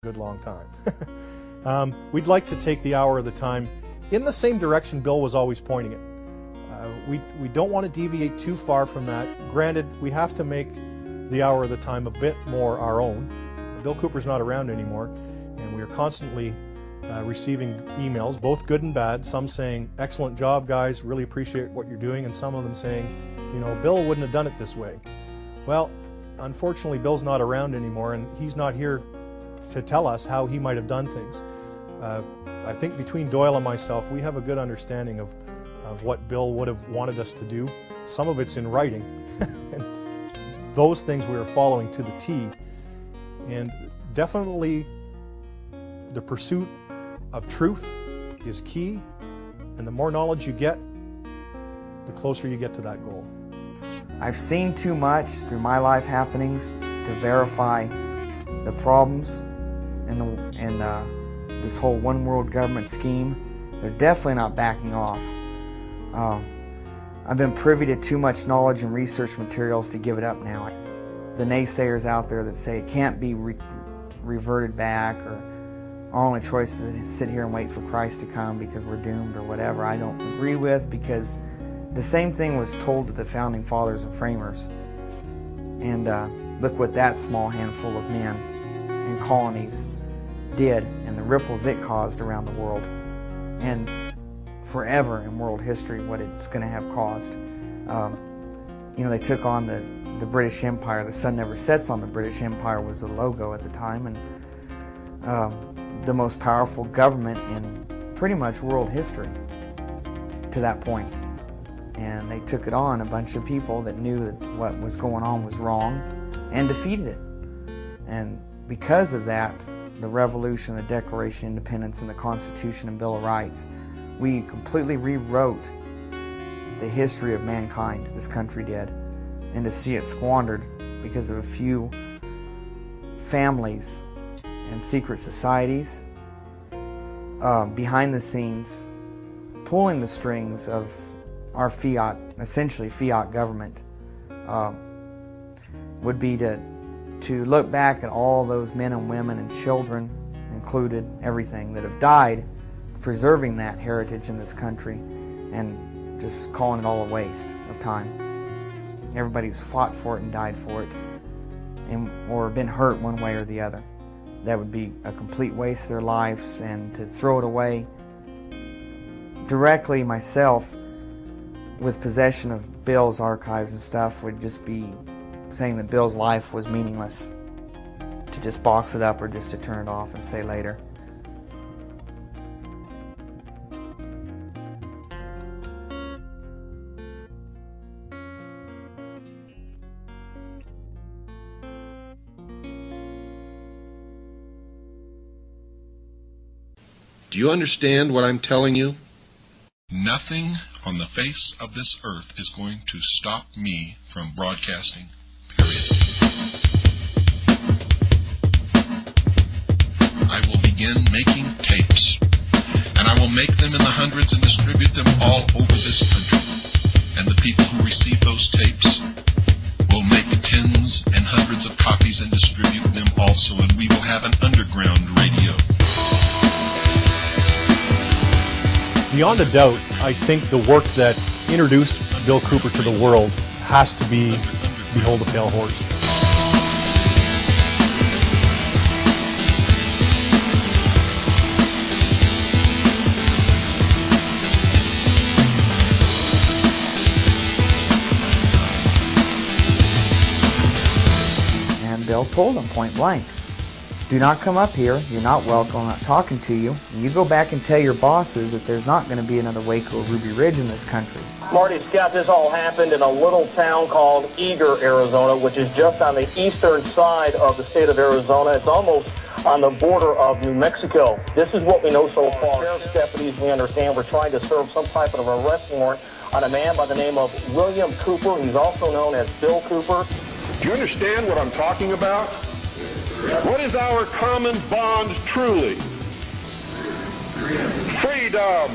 good long time. We'd like to take the hour of the time in the same direction Bill was always pointing it. We don't want to deviate too far from that. Granted, we have to make the hour of the time a bit more our own. Bill Cooper's not around anymore, and we are constantly receiving emails, both good and bad, some saying, excellent job guys, really appreciate what you're doing, and some of them saying, you know, Bill wouldn't have done it this way. Well, unfortunately Bill's not around anymore, and he's not here to tell us how he might have done things. I think between Doyle and myself, we have a good understanding of what Bill would have wanted us to do. Some of it's in writing, and those things we are following to the T. And definitely the pursuit of truth is key, and the more knowledge you get, the closer you get to that goal. I've seen too much through my life happenings to verify the problems and this whole one world government scheme. They're definitely not backing off. I've been privy to too much knowledge and research materials to give it up now. The naysayers out there that say it can't be reverted back, or our only choice is to sit here and wait for Christ to come because we're doomed or whatever, I don't agree with, because the same thing was told to the founding fathers and framers. And look what that small handful of men and colonies did and the ripples it caused around the world, and forever in world history what it's going to have caused. You know, they took on the British Empire. The sun never sets on the British Empire was the logo at the time, and the most powerful government in pretty much world history to that point. And they took it on, a bunch of people that knew that what was going on was wrong, and defeated it. And because of that, the Revolution, the Declaration of Independence, and the Constitution and Bill of Rights, we completely rewrote the history of mankind, this country did. And to see it squandered because of a few families and secret societies behind the scenes, pulling the strings of our fiat, essentially fiat government, would be to look back at all those men and women and children included, everything that have died preserving that heritage in this country, and just calling it all a waste of time. Everybody who's fought for it and died for it, and or been hurt one way or the other. That would be a complete waste of their lives, and to throw it away directly myself with possession of Bill's archives and stuff would just be saying that Bill's life was meaningless, to just box it up or just to turn it off and say later. Do you understand what I'm telling you? Nothing on the face of this earth is going to stop me from broadcasting, period. I will begin making tapes, and I will make them in the hundreds and distribute them all over this country. And the people who receive those tapes will make tens and hundreds of copies and distribute them also, and we will have an underground radio. Beyond a doubt, I think the work that introduced Bill Cooper to the world has to be Behold the Pale Horse. And Bill told him point blank, do not come up here, you're not welcome, I'm not talking to you. And you go back and tell your bosses that there's not going to be another Waco or Ruby Ridge in this country. Marty Scott, this all happened in a little town called Eager, Arizona, which is just on the eastern side of the state of Arizona. It's almost on the border of New Mexico. This is what we know so far. Sheriff's deputies, we understand, were trying to serve some type of arrest warrant on a man by the name of William Cooper. He's also known as Bill Cooper. Do you understand what I'm talking about? What is our common bond truly? Freedom!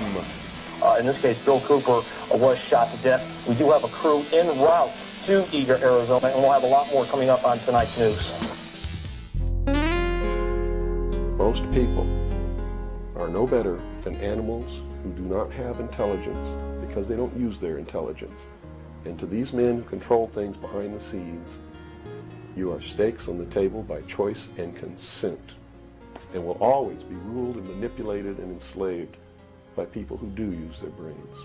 In this case, Bill Cooper was shot to death. We do have a crew en route to Eager, Arizona, and we'll have a lot more coming up on tonight's news. Most people are no better than animals who do not have intelligence because they don't use their intelligence. And to these men who control things behind the scenes, you are stakes on the table by choice and consent, and will always be ruled and manipulated and enslaved by people who do use their brains.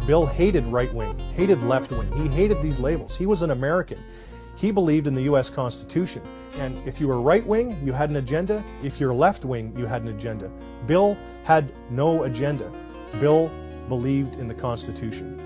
Bill hated right wing, hated left wing. He hated these labels. He was an American. He believed in the U.S. Constitution. And if you were right wing, you had an agenda. If you're left wing, you had an agenda. Bill had no agenda. Bill believed in the Constitution.